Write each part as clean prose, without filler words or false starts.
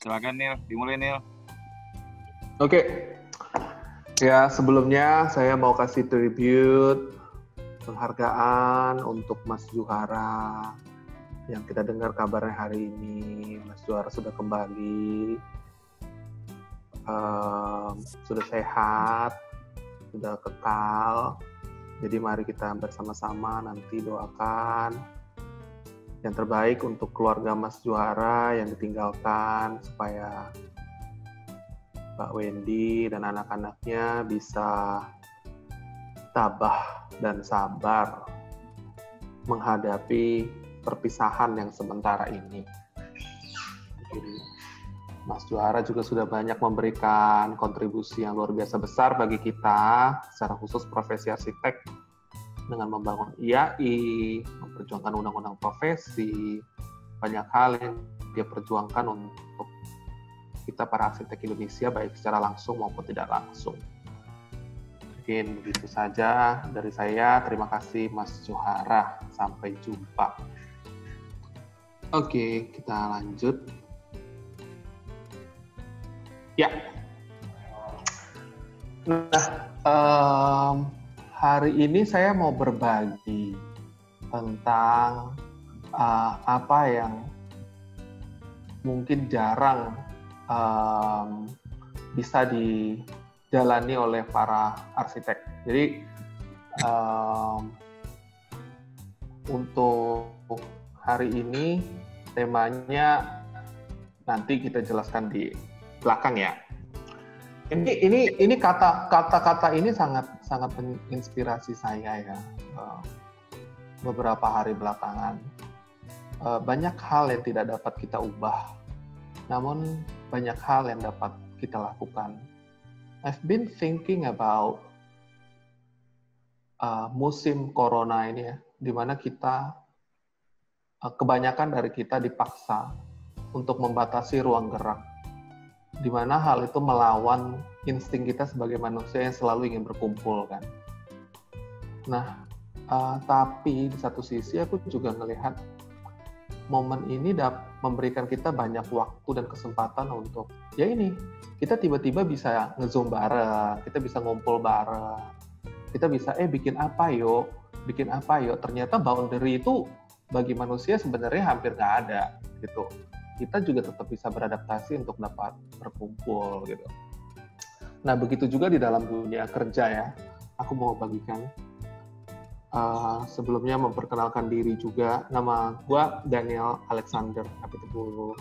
Silakan Nil, dimulai Nil. Oke. Ya, sebelumnya saya mau kasih tribute penghargaan untuk Mas Juhara yang kita dengar kabarnya hari ini. Mas Juhara sudah kembali, sudah sehat, sudah kekal. Jadi mari kita bersama-sama nanti doakan yang terbaik untuk keluarga Mas Juhara yang ditinggalkan, supaya Mbak Wendy dan anak-anaknya bisa tabah dan sabar menghadapi perpisahan yang sementara ini. Mas Juhara juga sudah banyak memberikan kontribusi yang luar biasa besar bagi kita, secara khusus profesi arsitek, dengan membangun IAI, memperjuangkan undang-undang profesi, banyak hal yang dia perjuangkan untuk kita para arsitek Indonesia, baik secara langsung maupun tidak langsung. Mungkin begitu saja dari saya. Terima kasih Mas Juhara. Sampai jumpa. Oke, kita lanjut. Ya. Nah, hari ini saya mau berbagi tentang apa yang mungkin jarang bisa dijalani oleh para arsitek. Jadi untuk hari ini temanya nanti kita jelaskan di belakang ya. Ini kata-kata ini sangat menginspirasi saya ya. Beberapa hari belakangan banyak hal yang tidak dapat kita ubah, namun banyak hal yang dapat kita lakukan. I've been thinking about musim corona ini ya, di mana kita kebanyakan dari kita dipaksa untuk membatasi ruang gerak, di mana hal itu melawan insting kita sebagai manusia yang selalu ingin berkumpul kan. Nah, tapi di satu sisi aku juga melihat momen ini memberikan kita banyak waktu dan kesempatan untuk, ya ini, kita tiba-tiba bisa nge-zoom bareng, kita bisa ngumpul bareng, kita bisa bikin apa yuk. Ternyata boundary itu bagi manusia sebenarnya hampir nggak ada gitu. Kita juga tetap bisa beradaptasi untuk dapat berkumpul gitu. Nah, begitu juga di dalam dunia kerja ya. Aku mau bagikan. Sebelumnya memperkenalkan diri juga. Nama gue Daniel Alexander Napitupulu.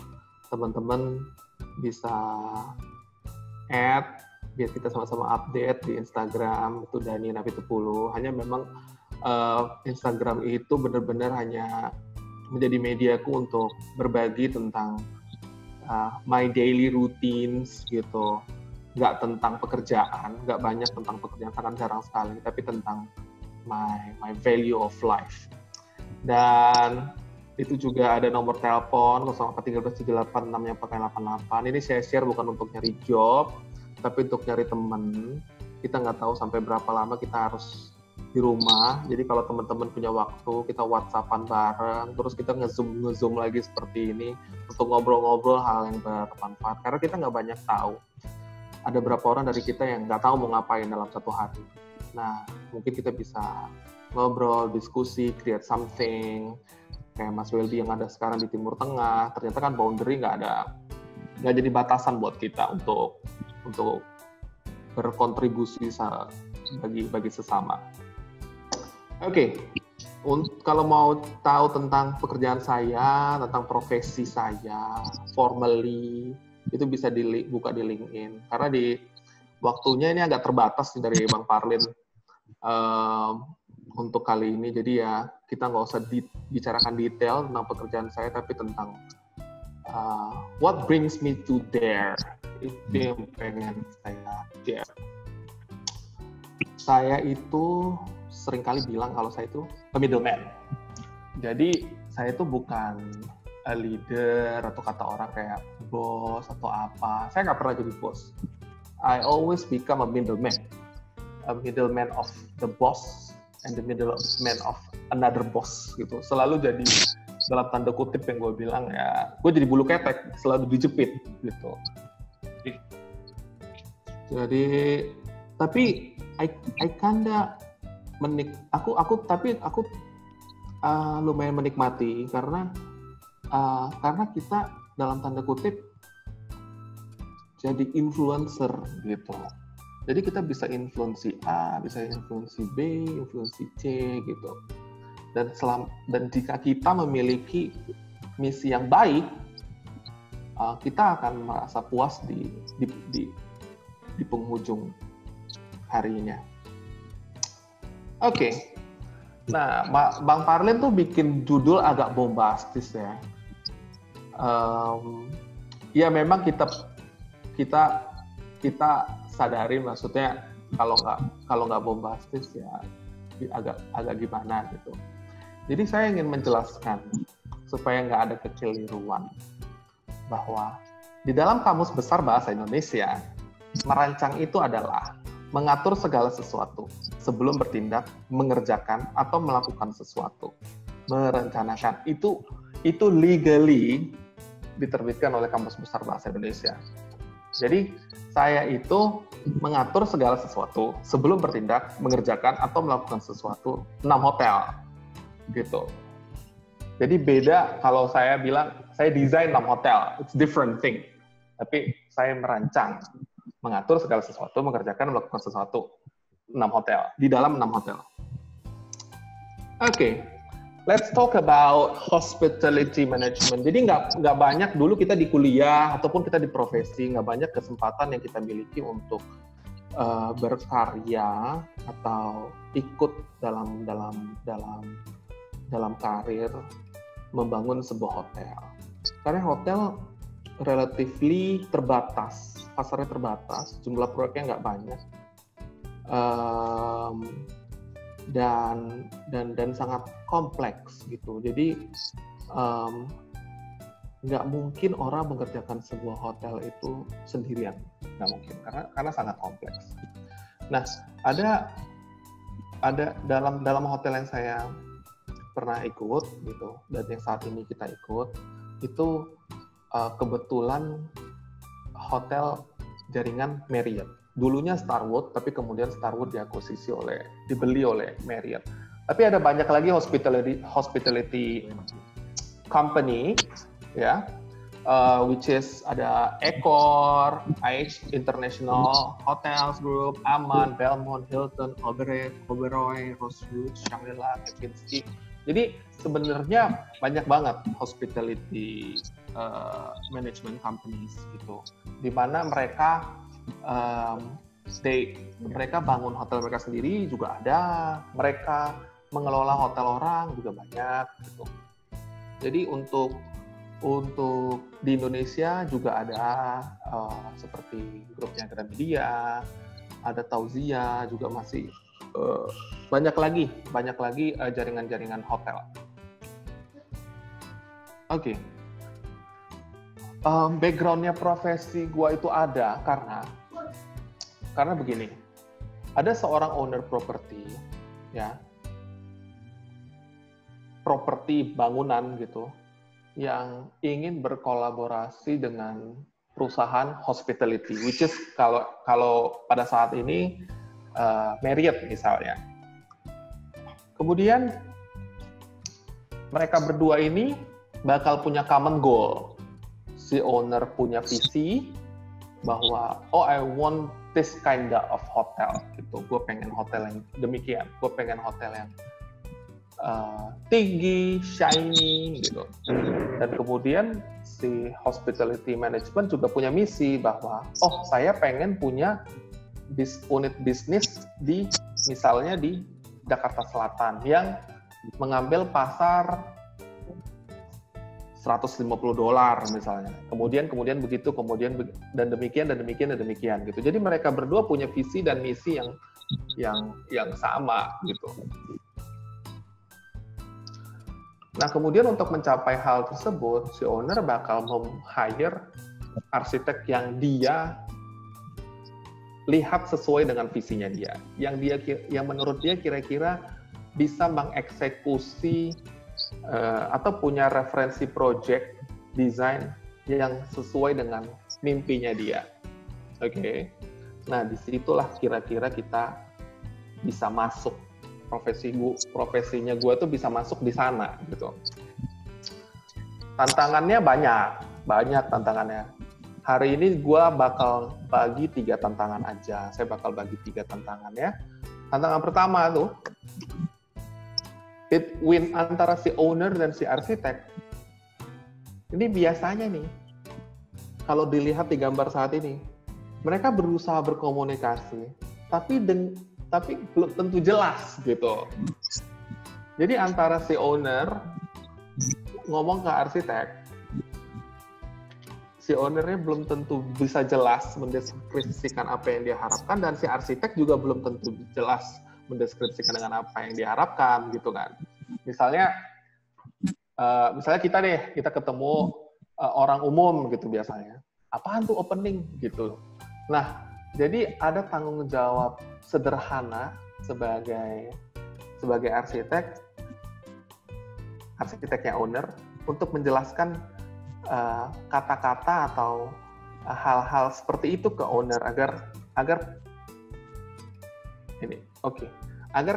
Teman-teman bisa add, biar kita sama-sama update di Instagram, itu Dani Napitupulu. Hanya memang Instagram itu benar-benar hanya menjadi mediaku untuk berbagi tentang my daily routines gitu. Nggak tentang pekerjaan, nggak banyak tentang pekerjaan, sangat jarang sekali, tapi tentang my value of life. Dan itu juga ada nomor telepon 04137864888. Ini saya share bukan untuk nyari job, tapi untuk nyari teman. Kita nggak tahu sampai berapa lama kita harus di rumah. Jadi kalau teman-teman punya waktu, kita WhatsApp-an bareng, terus kita nge-zoom lagi seperti ini untuk ngobrol-ngobrol hal yang bermanfaat. Karena kita nggak banyak tahu. Ada berapa orang dari kita yang nggak tahu mau ngapain dalam satu hari. Nah, mungkin kita bisa ngobrol, diskusi, create something. Kayak Mas Weldy yang ada sekarang di Timur Tengah, ternyata kan boundary nggak jadi batasan buat kita untuk berkontribusi bagi sesama. Oke. Kalau mau tahu tentang pekerjaan saya, tentang profesi saya, formally, itu bisa buka di LinkedIn. Karena di waktunya ini agak terbatas dari Bang Parlin untuk kali ini. Jadi ya kita nggak usah bicarakan detail tentang pekerjaan saya, tapi tentang what brings me to there. Itu yang pengen saya share. Saya itu seringkali bilang kalau saya itu a middleman. Jadi saya itu bukan a leader atau kata orang kayak bos atau apa. Saya nggak pernah jadi bos. I always become a middleman of the boss and the middleman of another boss gitu. Selalu jadi dalam tanda kutip yang gue bilang ya, gue jadi bulu ketek, selalu dijepit gitu. Jadi tapi I kinda aku lumayan menikmati karena kita dalam tanda kutip jadi influencer gitu. Jadi kita bisa influensi A, bisa influensi B, influensi C gitu. Dan jika kita memiliki misi yang baik, kita akan merasa puas di penghujung harinya. Oke. Nah, Bang Parlin tuh bikin judul agak bombastis ya. Ya memang kita sadari, maksudnya kalau nggak bombastis ya agak gimana gitu. Jadi saya ingin menjelaskan supaya nggak ada kekeliruan bahwa di dalam Kamus Besar Bahasa Indonesia, merancang itu adalah mengatur segala sesuatu sebelum bertindak, mengerjakan atau melakukan sesuatu. Merencanakan itu legally diterbitkan oleh Kamus Besar Bahasa Indonesia. Jadi saya itu mengatur segala sesuatu sebelum bertindak, mengerjakan atau melakukan sesuatu 6 hotel gitu. Jadi beda kalau saya bilang saya desain 6 hotel, it's different thing. Tapi saya merancang, mengatur segala sesuatu, mengerjakan, melakukan sesuatu 6 hotel, di dalam 6 hotel. Oke. Let's talk about hospitality management. Jadi nggak banyak dulu kita di kuliah ataupun kita di profesi, nggak banyak kesempatan yang kita miliki untuk berkarya atau ikut dalam karir membangun sebuah hotel. Karena hotel relatively terbatas, pasarnya terbatas, jumlah proyeknya nggak banyak. Dan sangat kompleks gitu. Jadi nggak mungkin orang mengerjakan sebuah hotel itu sendirian, nggak mungkin karena sangat kompleks. Nah, ada dalam hotel yang saya pernah ikut gitu, dan yang saat ini kita ikut itu kebetulan hotel jaringan Marriott. Dulunya Starwood, tapi kemudian Starwood dibeli oleh Marriott. Tapi ada banyak lagi hospitality company, ya, which is ada Accor, IH International Hotels Group, Aman, Belmont, Hilton, Oberoi, Rosewood, Shangri-La, Kempinski. Jadi sebenarnya banyak banget hospitality management companies gitu, di mana mereka bangun hotel mereka sendiri juga ada, mereka mengelola hotel orang juga banyak gitu. Jadi untuk di Indonesia juga ada seperti grupnya Gramedia, ada Tauzia, juga masih banyak lagi jaringan-jaringan hotel. Oke. Background-nya profesi gua itu ada karena begini, ada seorang owner properti, ya, properti bangunan gitu, yang ingin berkolaborasi dengan perusahaan hospitality, which is kalau pada saat ini Marriott misalnya. Kemudian mereka berdua ini bakal punya common goal. Si owner punya visi bahwa I want this kind of hotel gitu. Gue pengen hotel yang demikian. Gue pengen hotel yang tinggi, shiny gitu. Dan kemudian si hospitality management juga punya misi bahwa saya pengen punya unit bisnis misalnya di Jakarta Selatan yang mengambil pasar $150 misalnya. Kemudian begitu, dan demikian gitu. Jadi mereka berdua punya visi dan misi yang sama gitu. Nah, kemudian untuk mencapai hal tersebut, si owner bakal hire arsitek yang dia lihat sesuai dengan visinya dia, yang menurut dia kira-kira bisa mengeksekusi atau punya referensi project desain yang sesuai dengan mimpinya dia. Oke. Nah, disitulah kira-kira kita bisa masuk profesinya gue tuh bisa masuk di sana gitu. Tantangannya banyak tantangannya. Hari ini gue bakal bagi 3 tantangan aja. Saya bakal bagi 3 tantangan ya. Tantangan pertama tuh, win antara si owner dan si arsitek. Ini biasanya nih, kalau dilihat di gambar saat ini, mereka berusaha berkomunikasi, tapi belum tentu jelas gitu. Jadi antara si owner ngomong ke arsitek, si ownernya belum tentu bisa jelas mendeskripsikan apa yang dia harapkan, dan si arsitek juga belum tentu jelas mendeskripsikan dengan apa yang diharapkan gitu kan. Misalnya kita ketemu orang umum gitu biasanya. Apaan tuh opening gitu. Nah, jadi ada tanggung jawab sederhana sebagai arsiteknya owner untuk menjelaskan kata-kata atau hal-hal seperti itu ke owner agar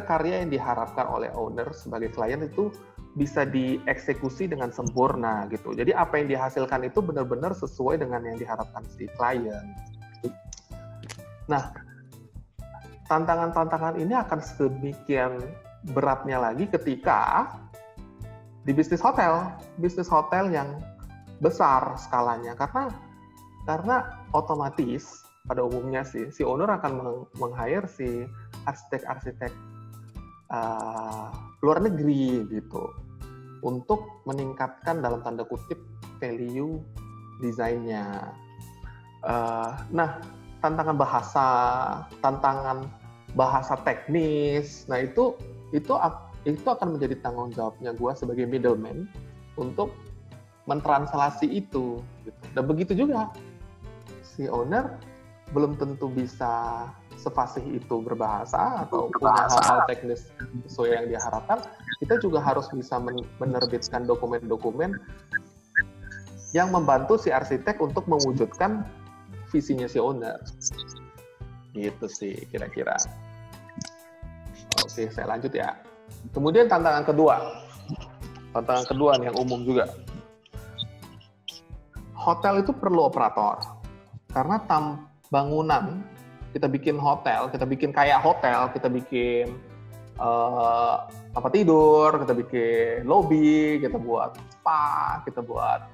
karya yang diharapkan oleh owner sebagai klien itu bisa dieksekusi dengan sempurna gitu. Jadi apa yang dihasilkan itu benar-benar sesuai dengan yang diharapkan si klien. Nah, tantangan-tantangan ini akan sedemikian beratnya lagi ketika di bisnis hotel yang besar skalanya, karena otomatis pada umumnya si owner akan meng-hire si arsitek luar negeri gitu untuk meningkatkan dalam tanda kutip value desainnya. Nah, tantangan bahasa teknis, nah itu akan menjadi tanggung jawabnya gue sebagai middleman untuk mentranslasi itu. Gitu. Dan begitu juga si owner belum tentu bisa sefasih itu berbahasa atau punya hal-hal teknis sesuai yang diharapkan. Kita juga harus bisa menerbitkan dokumen-dokumen yang membantu si arsitek untuk mewujudkan visinya si owner. Gitu sih kira-kira. Oke, saya lanjut ya. Kemudian tantangan kedua nih yang umum juga. Hotel itu perlu operator. Karena bangunan, kita bikin hotel, kita bikin kayak hotel, kita bikin tempat tidur, kita bikin lobby, kita buat spa, kita buat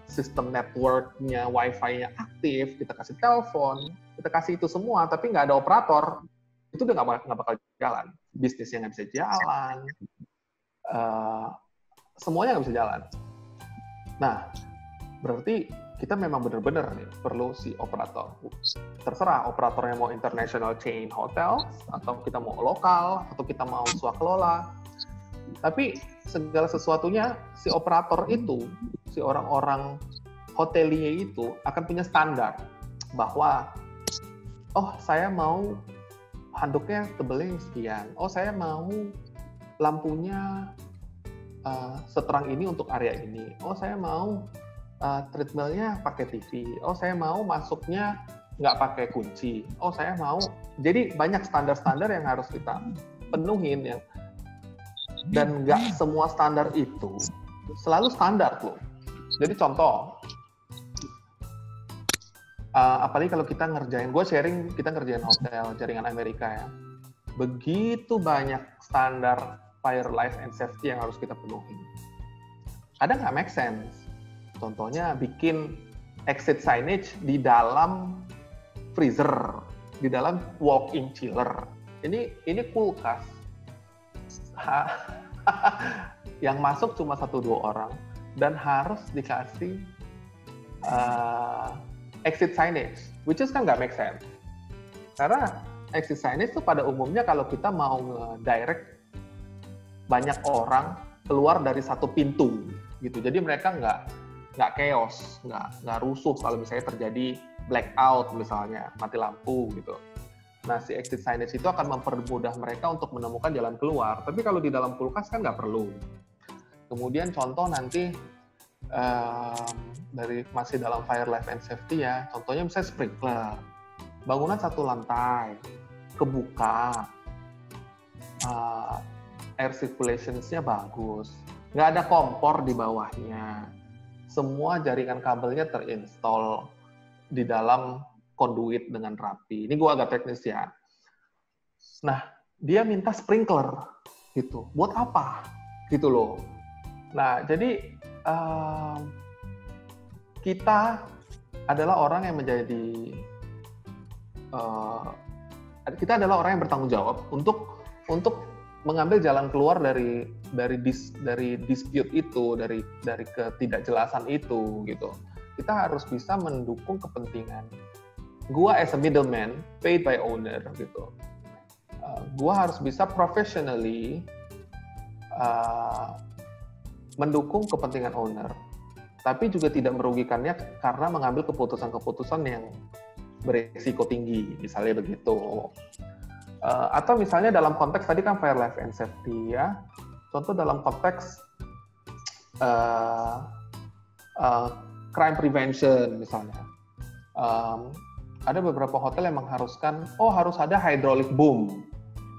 sistem networknya, wifi-nya aktif, kita kasih telepon, kita kasih itu semua, tapi nggak ada operator, itu udah nggak bakal jalan. Bisnisnya nggak bisa jalan, semuanya nggak bisa jalan. Nah, berarti kita memang benar-benar nih perlu si operator. Terserah operatornya mau international chain hotel, atau kita mau lokal, atau kita mau swakelola. Tapi segala sesuatunya si operator itu, si orang-orang hotelier itu akan punya standar bahwa saya mau handuknya tebelnya sekian. Saya mau lampunya seterang ini untuk area ini. Saya mau treadmill-nya pakai TV. Saya mau masuknya nggak pakai kunci. Saya mau. Jadi banyak standar-standar yang harus kita penuhin ya. Dan nggak semua standar itu selalu standar loh. Jadi contoh, apalagi kalau kita kita ngerjain hotel jaringan Amerika ya. Begitu banyak standar fire, life, and safety yang harus kita penuhin. Kadang nggak make sense. Contohnya bikin exit signage di dalam freezer, di dalam walk-in chiller. Ini kulkas. Yang masuk cuma 1-2 orang dan harus dikasih exit signage, which is kan nggak make sense. Karena exit signage itu pada umumnya kalau kita mau nge-direct banyak orang keluar dari satu pintu gitu. Jadi mereka nggak chaos, nggak rusuh kalau misalnya terjadi blackout misalnya, mati lampu gitu. Nah, si exit signage itu akan mempermudah mereka untuk menemukan jalan keluar. Tapi kalau di dalam kulkas kan nggak perlu. Kemudian contoh nanti dari masih dalam fire life and safety ya, contohnya misalnya sprinkler. Bangunan satu lantai, kebuka, air circulation-nya bagus, nggak ada kompor di bawahnya, semua jaringan kabelnya terinstall di dalam conduit dengan rapi. Ini gue agak teknis ya. Nah, dia minta sprinkler, gitu. Buat apa? Gitu loh. Nah, jadi kita adalah orang yang menjadi kita adalah orang yang bertanggung jawab untuk mengambil jalan keluar dari dispute itu, dari ketidakjelasan itu, gitu. Kita harus bisa mendukung kepentingan. Gua as a middleman, paid by owner, gitu. Gua harus bisa professionally mendukung kepentingan owner, tapi juga tidak merugikannya karena mengambil keputusan-keputusan yang beresiko tinggi, misalnya begitu. Atau misalnya dalam konteks tadi kan fire life and safety ya, contoh dalam konteks crime prevention misalnya, ada beberapa hotel yang mengharuskan harus ada hydraulic boom.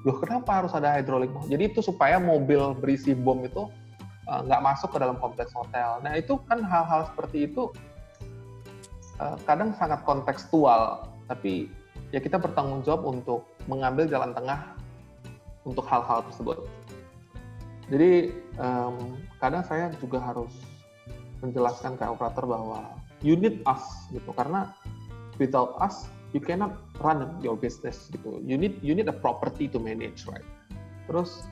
Loh, kenapa harus ada hydraulic boom? Jadi itu supaya mobil berisi bom itu nggak masuk ke dalam kompleks hotel. Nah, itu kan hal-hal seperti itu kadang sangat kontekstual, tapi ya kita bertanggung jawab untuk mengambil jalan tengah untuk hal-hal tersebut. Jadi kadang saya juga harus menjelaskan ke operator bahwa you need us gitu, karena without us you cannot run your business gitu. You need a property to manage, right? Terus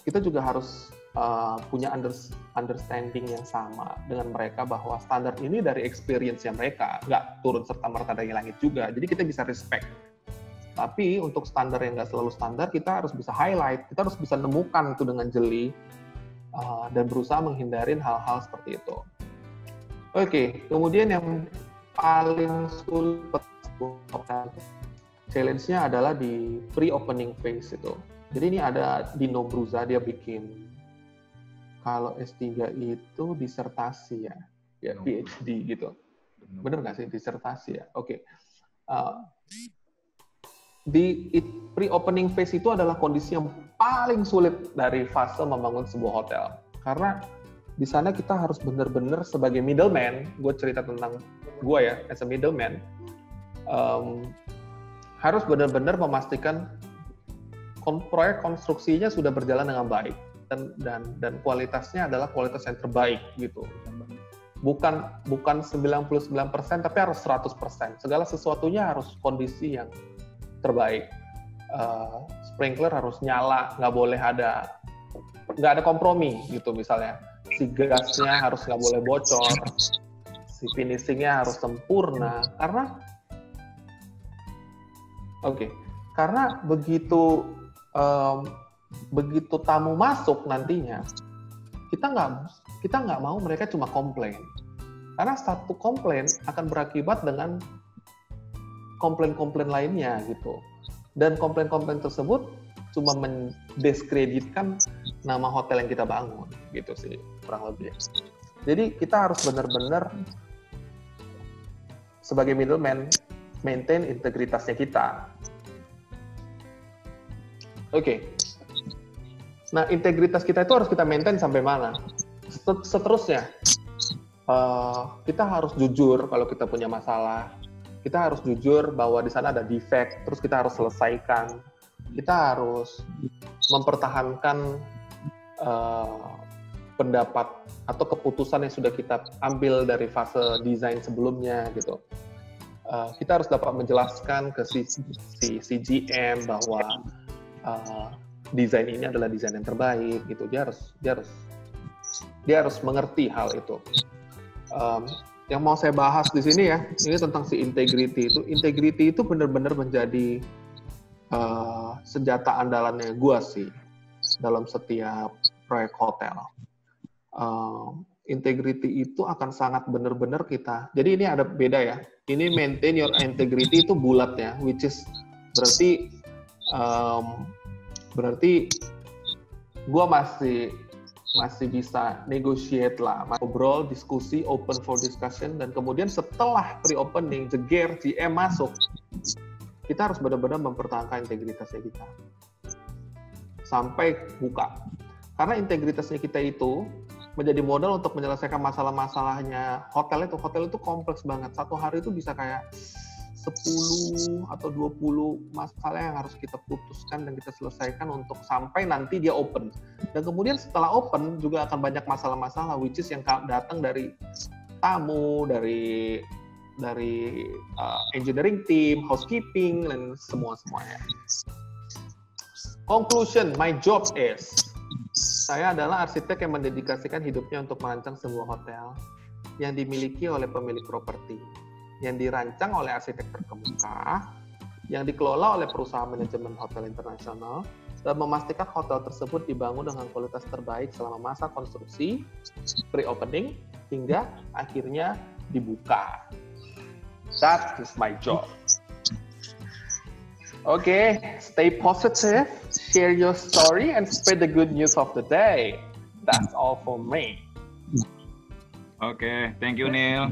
kita juga harus punya understanding yang sama dengan mereka bahwa standar ini dari experience-nya mereka, nggak turun serta-merta dari langit juga. Jadi kita bisa respect. Tapi untuk standar yang nggak selalu standar, kita harus bisa highlight, kita harus bisa nemukan itu dengan jeli dan berusaha menghindarin hal-hal seperti itu. Oke, kemudian yang paling sulit challenge-nya adalah di pre-opening phase itu. Jadi ini ada Dino Bruza, dia bikin kalau S3 itu disertasi ya PhD gitu. Bener nggak sih disertasi ya? Oke. Di pre-opening phase itu adalah kondisi yang paling sulit dari fase membangun sebuah hotel. Karena di sana kita harus benar-benar sebagai middleman, gue cerita tentang gue ya, as a middleman, harus benar-benar memastikan proyek konstruksinya sudah berjalan dengan baik. Dan kualitasnya adalah kualitas yang terbaik gitu. Bukan 99% tapi harus 100%. Segala sesuatunya harus kondisi yang terbaik. Sprinkler harus nyala, nggak ada kompromi gitu misalnya. Si gasnya harus nggak boleh bocor, si finishingnya harus sempurna. Karena begitu tamu masuk nantinya, kita nggak mau mereka cuma komplain, karena satu komplain akan berakibat dengan komplain-komplain lainnya gitu, dan komplain-komplain tersebut cuma mendiskreditkan nama hotel yang kita bangun gitu sih kurang lebih. Jadi kita harus benar-benar sebagai middleman maintain integritasnya kita. Oke. Nah, integritas kita itu harus kita maintain sampai mana? Seterusnya, kita harus jujur kalau kita punya masalah. Kita harus jujur bahwa di sana ada defect, terus kita harus selesaikan. Kita harus mempertahankan pendapat atau keputusan yang sudah kita ambil dari fase desain sebelumnya gitu. Kita harus dapat menjelaskan ke si GM bahwa desain ini adalah desain yang terbaik gitu. Dia harus mengerti hal itu. Yang mau saya bahas di sini ya, ini tentang si integrity itu. Integrity itu benar-benar menjadi senjata andalannya gua sih dalam setiap proyek hotel. integrity itu akan sangat benar-benar kita. Jadi ini ada beda ya. Ini maintain your integrity itu bulat ya, which is berarti gue masih bisa negotiate lah, ngobrol, diskusi, open for discussion, dan kemudian setelah pre-opening, jeger, GM masuk, kita harus benar-benar mempertahankan integritasnya kita sampai buka. Karena integritasnya kita itu menjadi modal untuk menyelesaikan masalah-masalahnya hotel itu. Hotel itu kompleks banget. Satu hari itu bisa kayak 10 atau 20 masalah yang harus kita putuskan dan kita selesaikan untuk sampai nanti dia open. Dan kemudian setelah open juga akan banyak masalah-masalah which is yang datang dari tamu, dari engineering team, housekeeping, dan semuanya. Conclusion, my job is, saya adalah arsitek yang mendedikasikan hidupnya untuk merancang sebuah hotel yang dimiliki oleh pemilik properti, yang dirancang oleh arsitek terkemuka, yang dikelola oleh perusahaan manajemen hotel internasional, dan memastikan hotel tersebut dibangun dengan kualitas terbaik selama masa konstruksi, pre-opening, hingga akhirnya dibuka. That is my job. Okay, stay positive, share your story, and spread the good news of the day. That's all for me. Okay, thank you, Neil.